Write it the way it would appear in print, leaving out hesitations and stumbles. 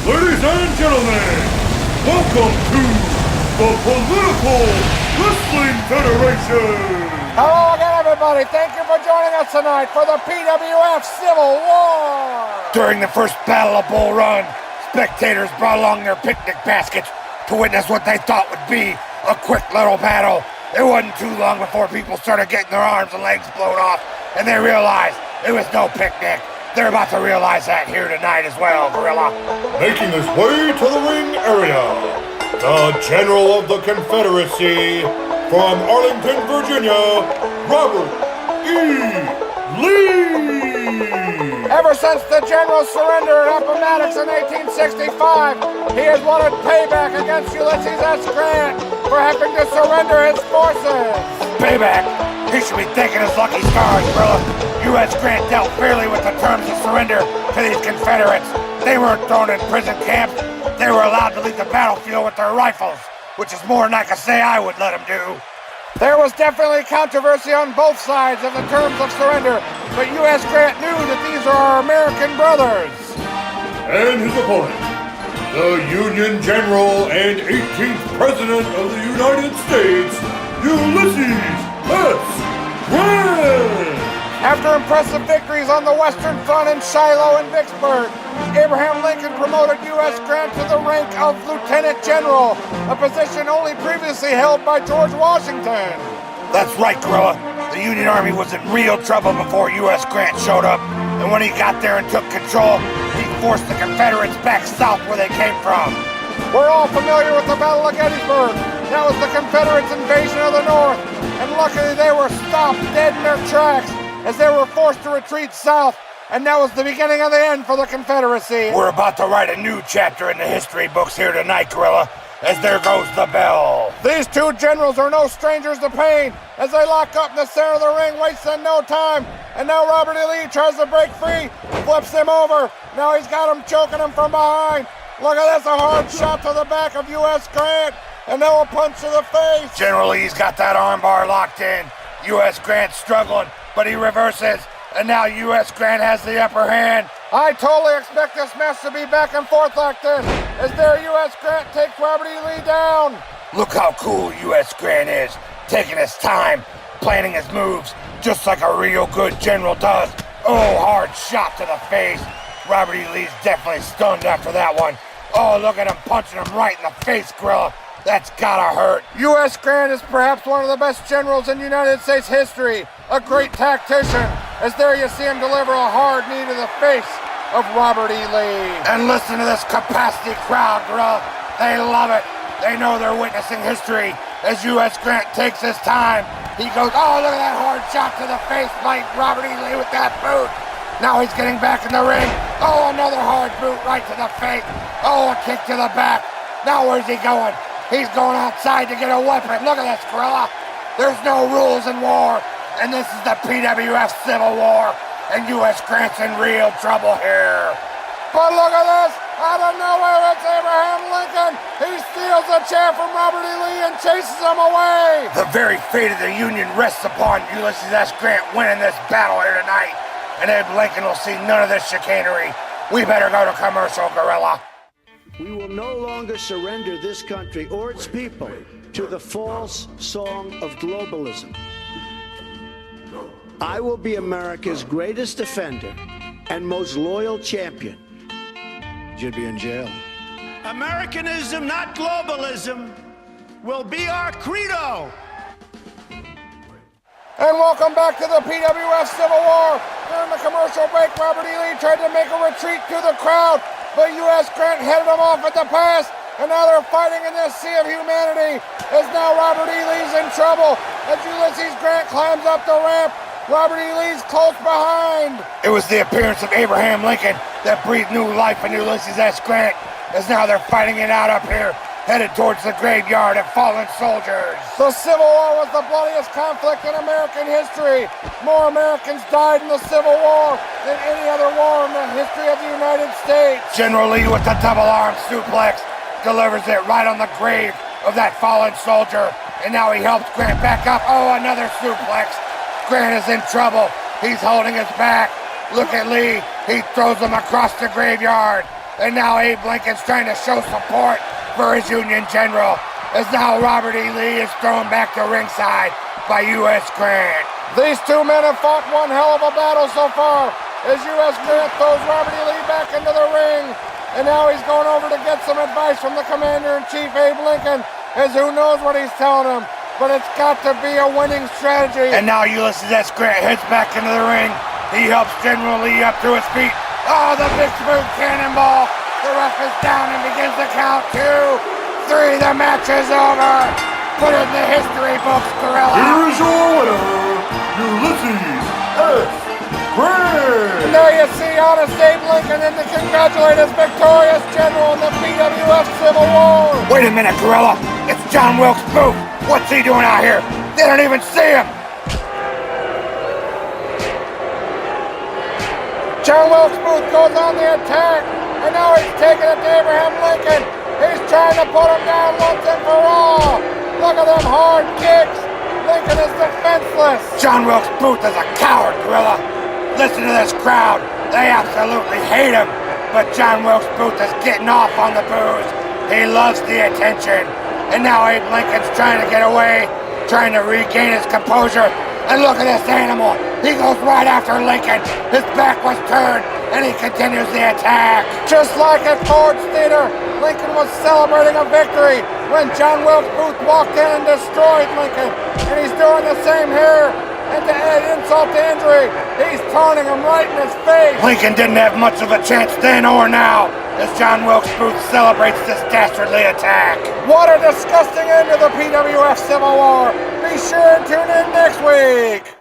Ladies and gentlemen, welcome to the Political Wrestling Federation! Hello again, everybody. Thank you for joining us tonight for the PWF Civil War! During the first Battle of Bull Run, spectators brought along their picnic baskets to witness what they thought would be a quick little battle. It wasn't too long before people started getting their arms and legs blown off, and they realized it was no picnic. They're about to realize that here tonight as well, Gorilla. Making his way to the ring area, the General of the Confederacy, from Arlington, Virginia, Robert E. Lee! Ever since the General surrendered at Appomattox in 1865, he has wanted payback against Ulysses S. Grant for having to surrender his forces. Payback? He should be thanking his lucky stars, Gorilla. U.S. Grant dealt fairly with the terms of surrender to these Confederates. They weren't thrown in prison camps. They were allowed to leave the battlefield with their rifles, which is more than I could say I would let them do. There was definitely controversy on both sides of the terms of surrender, but U.S. Grant knew that these are our American brothers. And his opponent, the Union General and 18th President of the United States, Ulysses S. Grant! After impressive victories on the Western Front in Shiloh and Vicksburg, Abraham Lincoln promoted U.S. Grant to the rank of Lieutenant General, a position only previously held by George Washington. That's right, Gorilla. The Union Army was in real trouble before U.S. Grant showed up, and when he got there and took control, he forced the Confederates back south where they came from. We're all familiar with the Battle of Gettysburg. That was the Confederates' invasion of the North, and luckily they were stopped dead in their tracks as they were forced to retreat south, and that was the beginning of the end for the Confederacy. We're about to write a new chapter in the history books here tonight, Gorilla, as there goes the bell. These two generals are no strangers to pain, as they lock up in the center of the ring, wasting no time, and now Robert E. Lee tries to break free, flips him over. Now he's got him choking him from behind. Look at this, a hard shot to the back of U.S. Grant, and now a punch to the face. General Lee's got that armbar locked in. U.S. Grant's struggling, but he reverses, and now U.S. Grant has the upper hand. I totally expect this match to be back and forth like this, as there U.S. Grant takes Robert E. Lee down. Look how cool U.S. Grant is, taking his time, planning his moves, just like a real good general does. Oh, hard shot to the face. Robert E. Lee's definitely stunned after that one. Oh, look at him punching him right in the face, Gorilla. That's gotta hurt. U.S. Grant is perhaps one of the best generals in United States history. A great tactician, as there you see him deliver a hard knee to the face of Robert E. Lee. And listen to this capacity crowd, Gorilla. They love it. They know they're witnessing history as U.S. Grant takes his time. He goes, oh, look at that hard shot to the face by Robert E. Lee with that boot. Now he's getting back in the ring. Oh, another hard boot right to the face. Oh, a kick to the back. Now where's he going? He's going outside to get a weapon. Look at this, Gorilla. There's no rules in war, and this is the PWF Civil War, and U.S. Grant's in real trouble here. But look at this. Out of nowhere, it's Abraham Lincoln. He steals a chair from Robert E. Lee and chases him away. The very fate of the Union rests upon Ulysses S. Grant winning this battle here tonight, and Abe Lincoln will see none of this chicanery. We better go to commercial, Gorilla. We will no longer surrender this country or its people to the false song of globalism. I will be America's greatest defender and most loyal champion. You'd be in jail. Americanism, not globalism, will be our credo. And welcome back to the PWF Civil War. During the commercial break, Robert E. Lee tried to make a retreat through the crowd, but U.S. Grant headed him off at the pass, and now they're fighting in this sea of humanity, as now Robert E. Lee's in trouble. As Ulysses Grant climbs up the ramp, Robert E. Lee's close behind. It was the appearance of Abraham Lincoln that breathed new life in Ulysses S. Grant, as now they're fighting it out up here, headed towards the graveyard of fallen soldiers. The Civil War was the bloodiest conflict in American history. More Americans died in the Civil War than any other war in the history of the United States. General Lee with the double-arm suplex delivers it right on the grave of that fallen soldier, and now he helps Grant back up. Oh, another suplex. Grant is in trouble. He's holding his back. Look at Lee. He throws him across the graveyard. And now Abe Lincoln's trying to show support for his Union general, as now Robert E. Lee is thrown back to ringside by U.S. Grant. These two men have fought one hell of a battle so far, as U.S. Grant throws Robert E. Lee back into the ring. And now he's going over to get some advice from the Commander-in-Chief, Abe Lincoln, as who knows what he's telling him. But it's got to be a winning strategy. And now Ulysses S. Grant heads back into the ring. He helps General Lee up to his feet. Oh, the big smooth cannonball. The ref is down and begins to count 2, 3. The match is over. Put it in the history books, Gorilla. Here is your winner, Ulysses S. Grant. And there you see Honest Abe Lincoln and to congratulate his victorious general in the PWF Civil War. Wait a minute, Gorilla. It's John Wilkes Booth. What's he doing out here? They don't even see him. John Wilkes Booth goes on the attack, and now he's taking it to Abraham Lincoln. He's trying to put him down once and for all. Look at them hard kicks. Lincoln is defenseless. John Wilkes Booth is a coward, Gorilla. Listen to this crowd. They absolutely hate him. But John Wilkes Booth is getting off on the booze. He loves the attention. And now Abe Lincoln's trying to get away, trying to regain his composure. And look at this animal. He goes right after Lincoln. His back was turned, and he continues the attack. Just like at Ford's Theater, Lincoln was celebrating a victory when John Wilkes Booth walked in and destroyed Lincoln. And he's doing the same here. And to add insult to injury, he's taunting him right in his face. Lincoln didn't have much of a chance then or now, as John Wilkes Booth celebrates this dastardly attack. What a disgusting end to the PWF Civil War. Be sure and tune in next week.